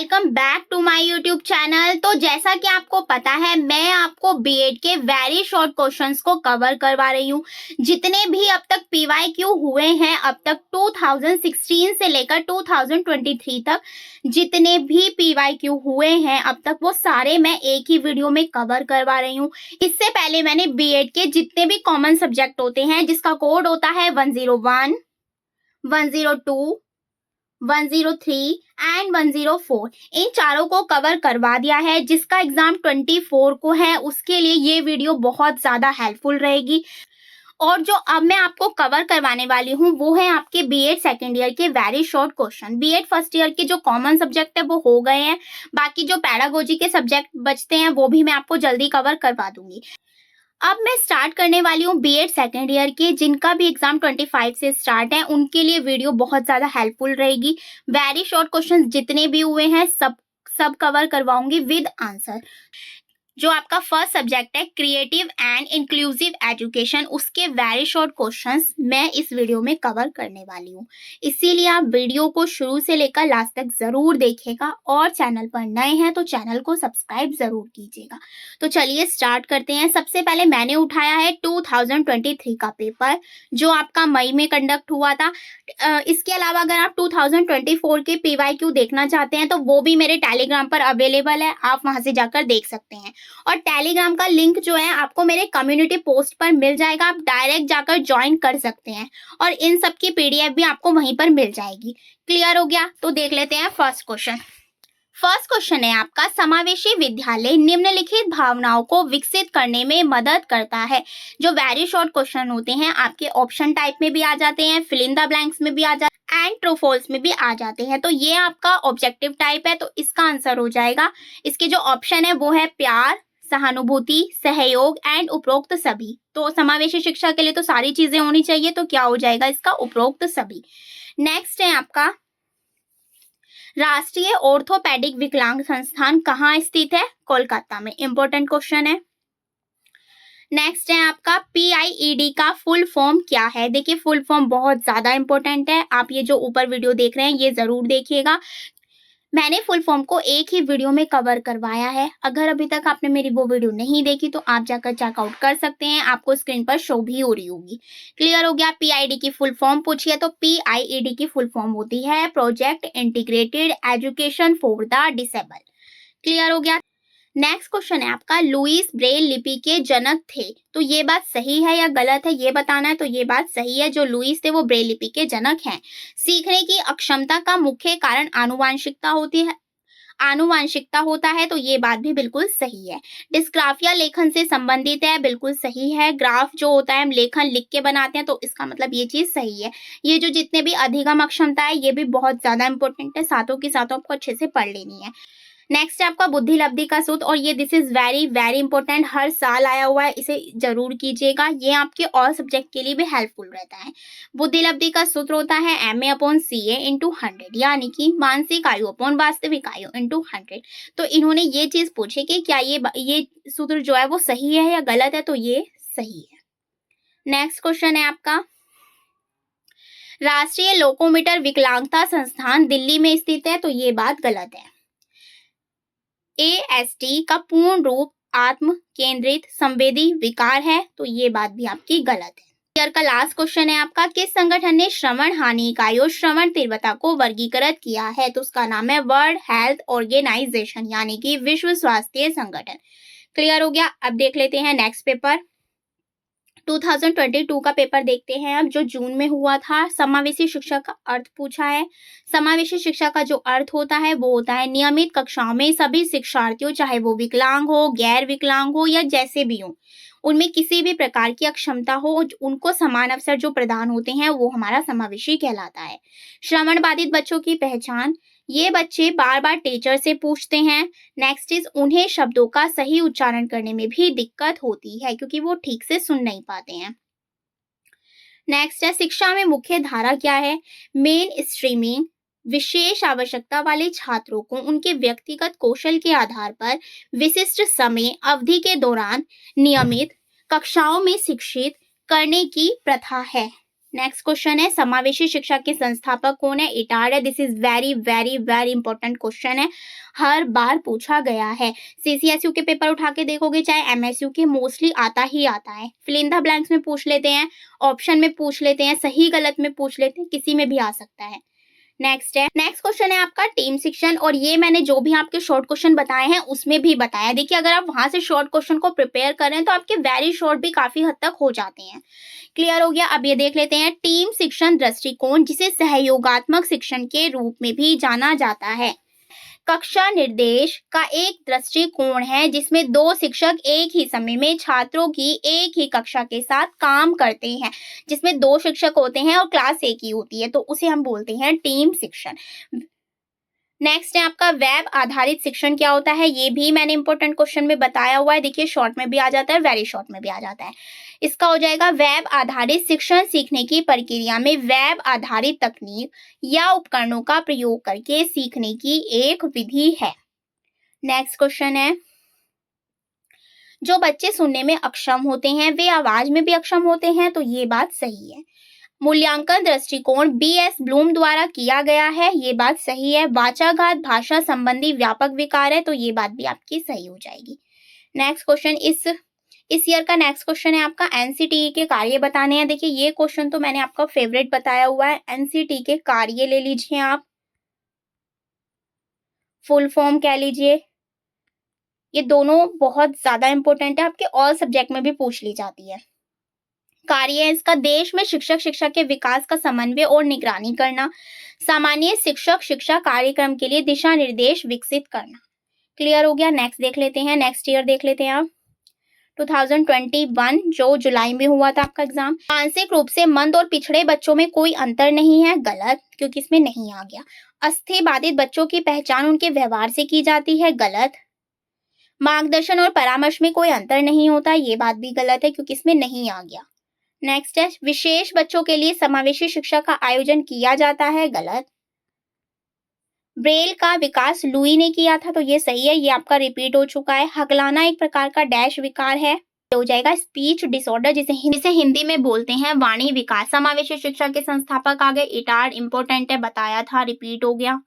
Welcome back to my YouTube channel. तो जैसा कि आपको पता है, मैं आपको बीएड के वेरी शॉर्ट क्वेश्चंस को कवर करवा रही हूँ। जितने भी अब तक पीवाईक्यू हुए हैं, अब तक 2016 से लेकर 2023 तक जितने भी पीवाईक्यू हुए हैं अब तक, वो सारे मैं एक ही वीडियो में कवर करवा रही हूँ। इससे पहले मैंने बीएड के जितने भी कॉमन सब्जेक्ट होते हैं, जिसका कोड होता है 101, 102, 103 एंड 104, इन चारों को कवर करवा दिया है। जिसका एग्जाम 24 को है, उसके लिए ये वीडियो बहुत ज्यादा हेल्पफुल रहेगी। और जो अब मैं आपको कवर करवाने वाली हूँ वो है आपके बीएड सेकेंड ईयर के very short question. BEd first year के जो कॉमन सब्जेक्ट है वो हो गए हैं, बाकी जो पैडागोजी के सब्जेक्ट बचते हैं वो भी मैं आपको जल्दी कवर करवा दूंगी। अब मैं स्टार्ट करने वाली हूँ बीएड सेकेंड ईयर के, जिनका भी एग्जाम 25 से स्टार्ट है, उनके लिए वीडियो बहुत ज्यादा हेल्पफुल रहेगी। वेरी शॉर्ट क्वेश्चंस जितने भी हुए हैं सब कवर करवाऊंगी विद आंसर। जो आपका फर्स्ट सब्जेक्ट है क्रिएटिव एंड इंक्लूसिव एजुकेशन, उसके वेरी शॉर्ट क्वेश्चंस मैं इस वीडियो में कवर करने वाली हूँ। इसीलिए आप वीडियो को शुरू से लेकर लास्ट तक जरूर देखिएगा, और चैनल पर नए हैं तो चैनल को सब्सक्राइब जरूर कीजिएगा। तो चलिए स्टार्ट करते हैं। सबसे पहले मैंने उठाया है 2023 का पेपर, जो आपका मई में कंडक्ट हुआ था। इसके अलावा अगर आप 2024 के पीवाईक्यू देखना चाहते हैं तो वो भी मेरे टेलीग्राम पर अवेलेबल है, आप वहां से जाकर देख सकते हैं। और टेलीग्राम का लिंक जो है आपको मेरे कम्युनिटी पोस्ट पर मिल जाएगा, आप डायरेक्ट जाकर ज्वाइन कर सकते हैं, और इन सब की पीडीएफ भी आपको वहीं पर मिल जाएगी। क्लियर हो गया? तो देख लेते हैं फर्स्ट क्वेश्चन। फर्स्ट क्वेश्चन है आपका, समावेशी विद्यालय निम्नलिखित भावनाओं को विकसित करने में मदद करता है। जो वेरी शॉर्ट क्वेश्चन होते हैं आपके ऑप्शन टाइप में भी आ जाते हैं, फिल इन द ब्लैंक्स में भी आ जाते हैं, एंड ट्रू फॉल्स में भी आ जाते हैं। तो ये आपका ऑब्जेक्टिव टाइप है, तो इसका आंसर हो जाएगा, इसके जो ऑप्शन है वो है प्यार, सहानुभूति, सहयोग एंड उपरोक्त सभी। तो समावेशी शिक्षा के लिए तो सारी चीजें होनी चाहिए, तो क्या हो जाएगा इसका? उपरोक्त सभी। नेक्स्ट है आपका, राष्ट्रीय ऑर्थोपेडिक विकलांग संस्थान कहाँ स्थित है? कोलकाता में। इंपॉर्टेंट क्वेश्चन है। नेक्स्ट है आपका, पीआईईडी का फुल फॉर्म क्या है? देखिए फुल फॉर्म बहुत ज्यादा इंपॉर्टेंट है, आप ये जो ऊपर वीडियो देख रहे हैं ये जरूर देखिएगा। मैंने फुल फॉर्म को एक ही वीडियो में कवर करवाया है। अगर अभी तक आपने मेरी वो वीडियो नहीं देखी तो आप जाकर चेकआउट कर सकते हैं, आपको स्क्रीन पर शो भी हो रही होगी। क्लियर हो गया? पीआईडी की फुल फॉर्म पूछिए तो पीआईईडी की फुल फॉर्म होती है project integrated education for the disable. Clear हो गया? नेक्स्ट क्वेश्चन है आपका, लुईस ब्रेल लिपि के जनक थे। तो ये बात सही है या गलत है ये बताना है। तो ये बात सही है, जो लुईस थे वो ब्रेल लिपि के जनक हैं। सीखने की अक्षमता का मुख्य कारण आनुवांशिकता होता है, तो ये बात भी बिल्कुल सही है। डिस्ग्राफिया लेखन से संबंधित है, बिल्कुल सही है। ग्राफ जो होता है हम लेखन लिख के बनाते हैं, तो इसका मतलब ये चीज सही है। ये जो जितने भी अधिगम अक्षमता है ये भी बहुत ज्यादा इंपॉर्टेंट है, साथों के साथों आपको अच्छे से पढ़ लेनी है। नेक्स्ट है आपका बुद्धि लब्धि का सूत्र, और ये this is very very important, हर साल आया हुआ है, इसे जरूर कीजिएगा, ये आपके और सब्जेक्ट के लिए भी हेल्पफुल रहता है। बुद्धि लब्धि का सूत्र होता है MA/CA × 100, यानी कि मानसिक आयु अपॉन वास्तविक आयु × 100। तो इन्होंने ये चीज पूछी कि क्या ये सूत्र जो है वो सही है या गलत है, तो ये सही है। नेक्स्ट क्वेश्चन है आपका, राष्ट्रीय लोकोमीटर विकलांगता संस्थान दिल्ली में स्थित है, तो ये बात गलत है। ASD का पूर्ण रूप आत्म केंद्रित संवेदी विकार है, तो ये बात भी आपकी गलत है। ईयर का लास्ट क्वेश्चन है आपका, किस संगठन ने श्रवण हानि इकाइयों श्रवण तीव्रता को वर्गीकृत किया है? तो उसका नाम है वर्ल्ड हेल्थ ऑर्गेनाइजेशन, यानी कि विश्व स्वास्थ्य संगठन। क्लियर हो गया? अब देख लेते हैं नेक्स्ट पेपर, 2022 का पेपर देखते हैं अब, जो जून में हुआ था। समावेशी शिक्षा का अर्थ पूछा है। समावेशी शिक्षा का जो अर्थ होता है वो होता है नियमित कक्षाओं में सभी शिक्षार्थियों, चाहे वो विकलांग हो, गैर विकलांग हो या जैसे भी हो, उनमें किसी भी प्रकार की अक्षमता हो, उनको समान अवसर जो प्रदान होते हैं वो हमारा समावेशी कहलाता है। श्रवण बाधित बच्चों की पहचान, ये बच्चे बार बार टीचर से पूछते हैं। नेक्स्ट इज, उन्हें शब्दों का सही उच्चारण करने में भी दिक्कत होती है क्योंकि वो ठीक से सुन नहीं पाते हैं। नेक्स्ट है, शिक्षा में मुख्य धारा क्या है? मेन स्ट्रीमिंग, विशेष आवश्यकता वाले छात्रों को उनके व्यक्तिगत कौशल के आधार पर विशिष्ट समय अवधि के दौरान नियमित कक्षाओं में शिक्षित करने की प्रथा है। नेक्स्ट क्वेश्चन है समावेशी शिक्षा के संस्थापक कौन है? इटार्ड है। This is very very very important question है, हर बार पूछा गया है। सीसीएसयू के पेपर उठा के देखोगे चाहे एमएसयू के, मोस्टली आता ही आता है। फिल इन द ब्लैंक्स में पूछ लेते हैं, ऑप्शन में पूछ लेते हैं, सही गलत में पूछ लेते हैं, किसी में भी आ सकता है। नेक्स्ट क्वेश्चन है आपका टीम शिक्षण, और ये मैंने जो भी आपके शॉर्ट क्वेश्चन बताए हैं उसमें भी बताया। देखिए अगर आप वहां से शॉर्ट क्वेश्चन को प्रिपेयर करें तो आपके वेरी शॉर्ट भी काफी हद तक हो जाते हैं। क्लियर हो गया? अब ये देख लेते हैं टीम शिक्षण दृष्टिकोण, जिसे सहयोगात्मक शिक्षण के रूप में भी जाना जाता है। कक्षा निर्देश का एक दृष्टिकोण है जिसमें दो शिक्षक एक ही समय में छात्रों की एक ही कक्षा के साथ काम करते हैं, जिसमें दो शिक्षक होते हैं और क्लास एक ही होती है, तो उसे हम बोलते हैं टीम शिक्षण। नेक्स्ट है आपका वेब आधारित शिक्षण क्या होता है? ये भी मैंने इंपॉर्टेंट क्वेश्चन में बताया हुआ है। देखिए शॉर्ट में भी आ जाता है, वेरी शॉर्ट में भी आ जाता है। इसका हो जाएगा वेब आधारित शिक्षण सीखने की प्रक्रिया में वेब आधारित तकनीक या उपकरणों का प्रयोग करके सीखने की एक विधि है। नेक्स्ट क्वेश्चन है जो बच्चे सुनने में अक्षम होते हैं वे आवाज में भी अक्षम होते हैं, तो ये बात सही है। मूल्यांकन दृष्टिकोण बीएस ब्लूम द्वारा किया गया है, ये बात सही है। वाचाघात भाषा संबंधी व्यापक विकार है, तो ये बात भी आपकी सही हो जाएगी। नेक्स्ट क्वेश्चन इस ईयर का नेक्स्ट क्वेश्चन है आपका एनसीटीई के कार्य बताने हैं। देखिए ये क्वेश्चन तो मैंने आपका फेवरेट बताया हुआ है। एनसीटीई के कार्य ले लीजिए, आप फुल फॉर्म कह लीजिए। ये दोनों बहुत ज्यादा इंपॉर्टेंट है, आपके ऑल सब्जेक्ट में भी पूछ ली जाती है। कार्य है इसका देश में शिक्षक शिक्षा के विकास का समन्वय और निगरानी करना, सामान्य शिक्षक शिक्षा कार्यक्रम के लिए दिशा निर्देश विकसित करना। क्लियर हो गया? नेक्स्ट देख लेते हैं, नेक्स्ट ईयर देख लेते हैं आप 2021 जो जुलाई में हुआ था आपका एग्जाम। मानसिक रूप से मंद और पिछड़े बच्चों में कोई अंतर नहीं है, गलत, क्योंकि इसमें नहीं आ गया। अस्थि बाधित बच्चों की पहचान उनके व्यवहार से की जाती है, गलत। मार्गदर्शन और परामर्श में कोई अंतर नहीं होता, ये बात भी गलत है क्योंकि इसमें नहीं आ गया। नेक्स्ट है विशेष बच्चों के लिए समावेशी शिक्षा का आयोजन किया जाता है, गलत। ब्रेल का विकास लुई ने किया था, तो ये सही है, ये आपका रिपीट हो चुका है। हकलाना एक प्रकार का डैश विकार है, हो जाएगा स्पीच डिसऑर्डर, जिसे हिंदी में बोलते हैं वाणी विकार। समावेशी शिक्षा के संस्थापक आगे इटार्ड, इंपॉर्टेंट है, बताया था, रिपीट हो गया।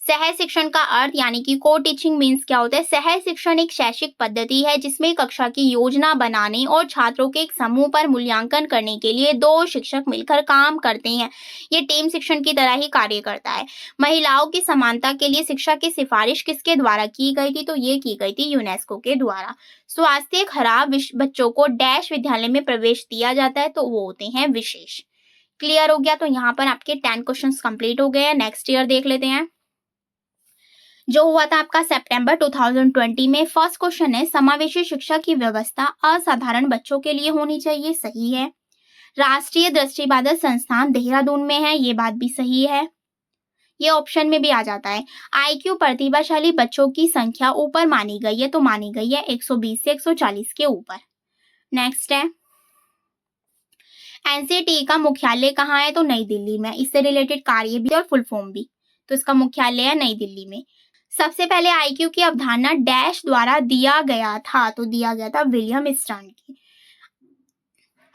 सह शिक्षण का अर्थ यानी कि को टीचिंग मीन्स क्या होता है? सह शिक्षण एक शैक्षिक पद्धति है जिसमें कक्षा की योजना बनाने और छात्रों के एक समूह पर मूल्यांकन करने के लिए दो शिक्षक मिलकर काम करते हैं। ये टीम शिक्षण की तरह ही कार्य करता है। महिलाओं की समानता के लिए शिक्षा की सिफारिश किसके द्वारा की गई थी? तो ये की गई थी यूनेस्को के द्वारा। स्वास्थ्य खराब बच्चों को डैश विद्यालय में प्रवेश दिया जाता है, तो वो होते हैं विशेष। क्लियर हो गया? तो यहाँ पर आपके 10 क्वेश्चन कंप्लीट हो गए हैं। नेक्स्ट ईयर देख लेते हैं जो हुआ था आपका सितंबर 2020 में। फर्स्ट क्वेश्चन है समावेशी शिक्षा की व्यवस्था असाधारण बच्चों के लिए होनी चाहिए, सही है। राष्ट्रीय दृष्टिबाधित संस्थान देहरादून में है, ये बात भी सही है, ये ऑप्शन में भी आ जाता है। आईक्यू प्रतिभाशाली बच्चों की संख्या ऊपर मानी गई है, तो मानी गई है 120 से 140 के ऊपर। नेक्स्ट है एनसीटीई का मुख्यालय कहाँ है? तो नई दिल्ली में। इससे रिलेटेड कार्य भी और फुल फॉर्म भी, तो इसका मुख्यालय है नई दिल्ली में। सबसे पहले आईक्यू की अवधारणा डैश द्वारा दिया गया था, तो दिया गया था विलियम स्टर्न की।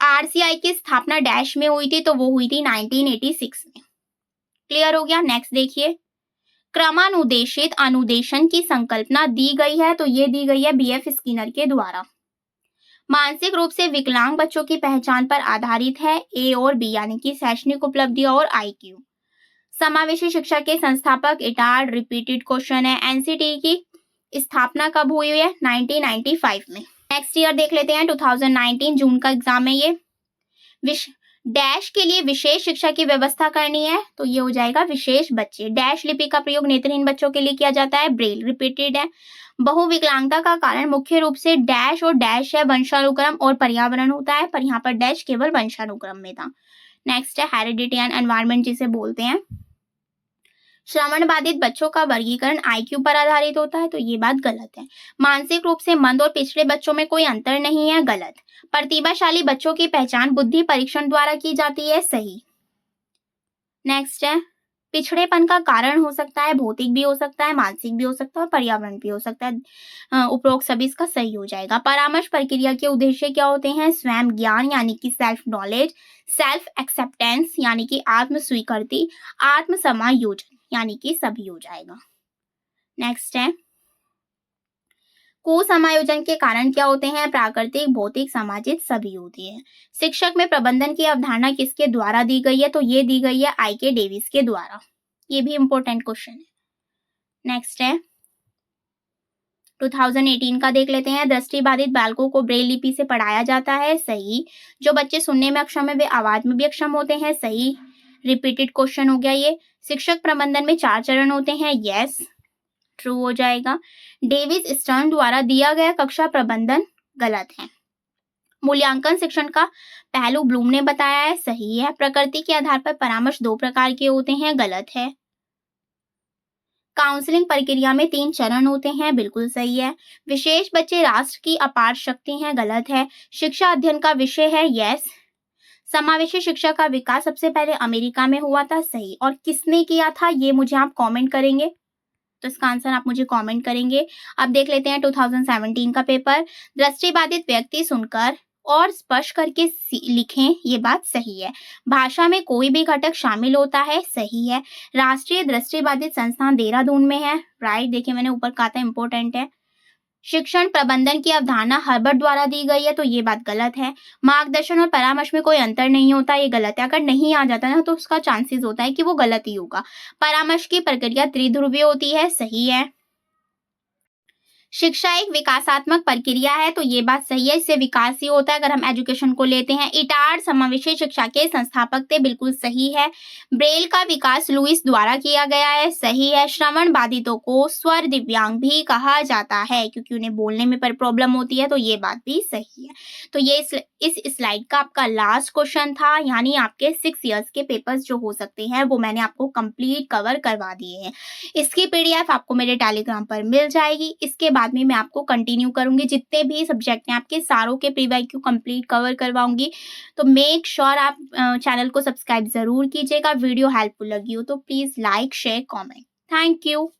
आरसीआई की स्थापना डैश में हुई थी, तो वो हुई थी 1986 में। क्लियर हो गया? नेक्स्ट देखिए क्रमानुदेशित अनुदेशन की संकल्पना दी गई है, तो ये दी गई है बीएफ स्किनर के द्वारा। मानसिक रूप से विकलांग बच्चों की पहचान पर आधारित है, ए और बी यानी कि शैक्षणिक उपलब्धि और आईक्यू। समावेशी शिक्षा के संस्थापक इटार्ड, रिपीटेड क्वेश्चन है। एनसीटीई की स्थापना कब हुई है? 1995 में। नेक्स्ट ईयर देख लेते हैं 2019 जून का एग्जाम है ये। डैश के लिए विशेष शिक्षा की व्यवस्था करनी है, तो ये हो जाएगा विशेष बच्चे। डैश लिपि का प्रयोग नेत्रहीन बच्चों के लिए किया जाता है, ब्रेल, रिपीटेड है। बहुविकलांगता का कारण मुख्य रूप से डैश और डैश है, वंशानुक्रम और पर्यावरण होता है, पर यहाँ पर डैश केवल वंशानुक्रम में था। नेक्स्ट है हेरिडिटी एंड एनवायरमेंट जिसे बोलते हैं। श्रवण बाधित बच्चों का वर्गीकरण आईक्यू पर आधारित होता है, तो ये बात गलत है। मानसिक रूप से मंद और पिछड़े बच्चों में कोई अंतर नहीं है, गलत। प्रतिभाशाली बच्चों की पहचान बुद्धि परीक्षण द्वारा की जाती है, सही। नेक्स्ट है पिछड़ेपन का कारण हो सकता है, भौतिक भी हो सकता है, मानसिक भी हो सकता है और पर्यावरण भी हो सकता है। उपरोक्त सभी इसका सही हो जाएगा। परामर्श प्रक्रिया के उद्देश्य क्या होते हैं? स्वयं ज्ञान यानी कि सेल्फ नॉलेज, सेल्फ एक्सेप्टेंस यानी कि आत्म स्वीकृति, आत्म समायोजन यानी कि सभी हो जाएगा। नेक्स्ट है, कुसमायोजन के कारण क्या होते हैं? प्राकृतिक, भौतिक, सामाजिक सभी होती है। शिक्षक में प्रबंधन की अवधारणा किसके द्वारा दी गई है? तो ये दी गई है I.K. डेविस के द्वारा। ये भी इंपॉर्टेंट क्वेश्चन है। नेक्स्ट है 2018 का देख लेते हैं। दृष्टिबाधित बालकों को ब्रेल लिपि से पढ़ाया जाता है, सही। जो बच्चे सुनने में अक्षम है वे आवाज में भी अक्षम होते हैं, सही। रिपीटेड क्वेश्चन हो गया ये। शिक्षक प्रबंधन में 4 चरण होते हैं, यस, ट्रू हो जाएगा। डेविस स्टर्न द्वारा दिया गया कक्षा प्रबंधन गलत है। मूल्यांकन शिक्षण का पहलू ब्लूम ने बताया है, सही है। प्रकृति के आधार पर परामर्श 2 प्रकार के होते हैं, गलत है। काउंसलिंग प्रक्रिया में 3 चरण होते हैं, बिल्कुल सही है। विशेष बच्चे राष्ट्र की अपार शक्ति हैं, गलत है। शिक्षा अध्ययन का विषय है, यस। समावेशी शिक्षा का विकास सबसे पहले अमेरिका में हुआ था, सही। और किसने किया था ये मुझे आप कमेंट करेंगे, तो इसका आंसर आप मुझे कमेंट करेंगे। अब देख लेते हैं 2017 का पेपर। दृष्टिबाधित व्यक्ति सुनकर और स्पर्श करके लिखें, ये बात सही है। भाषा में कोई भी घटक शामिल होता है, सही है। राष्ट्रीय दृष्टिबाधित संस्थान देहरादून में है, राइट। देखिए मैंने ऊपर कहा था इंपॉर्टेंट है। शिक्षण प्रबंधन की अवधारणा हर्बर्ट द्वारा दी गई है, तो ये बात गलत है। मार्गदर्शन और परामर्श में कोई अंतर नहीं होता, ये गलत है। अगर नहीं आ जाता ना तो उसका चांसेस होता है कि वो गलत ही होगा। परामर्श की प्रक्रिया त्रिध्रुवीय होती है, सही है। शिक्षा एक विकासात्मक प्रक्रिया है, तो ये बात सही है, इससे विकास ही होता है अगर हम एजुकेशन को लेते हैं। इटार्ड समावेशी शिक्षा के संस्थापक थे, बिल्कुल सही है। ब्रेल का विकास लुइस द्वारा किया गया है, सही है। श्रवण बाधितों को स्वर दिव्यांग भी कहा जाता है क्योंकि उन्हें बोलने में पर प्रॉब्लम होती है, तो ये बात भी सही है। तो ये इस स्लाइड का आपका लास्ट क्वेश्चन था, यानी आपके 6 इयर्स के पेपर्स जो हो सकते हैं वो मैंने आपको कंप्लीट कवर करवा दिए हैं। इसकी PDF आपको मेरे टेलीग्राम पर मिल जाएगी। इसके बाद में मैं आपको कंटिन्यू करूंगी, जितने भी सब्जेक्ट हैं आपके सारों के प्रीवाईक्यू कंप्लीट कवर करवाऊंगी। तो मेक श्योर आप चैनल को सब्सक्राइब जरूर कीजिएगा। वीडियो हेल्पफुल लगी हो तो please like, share, comment. Thank you.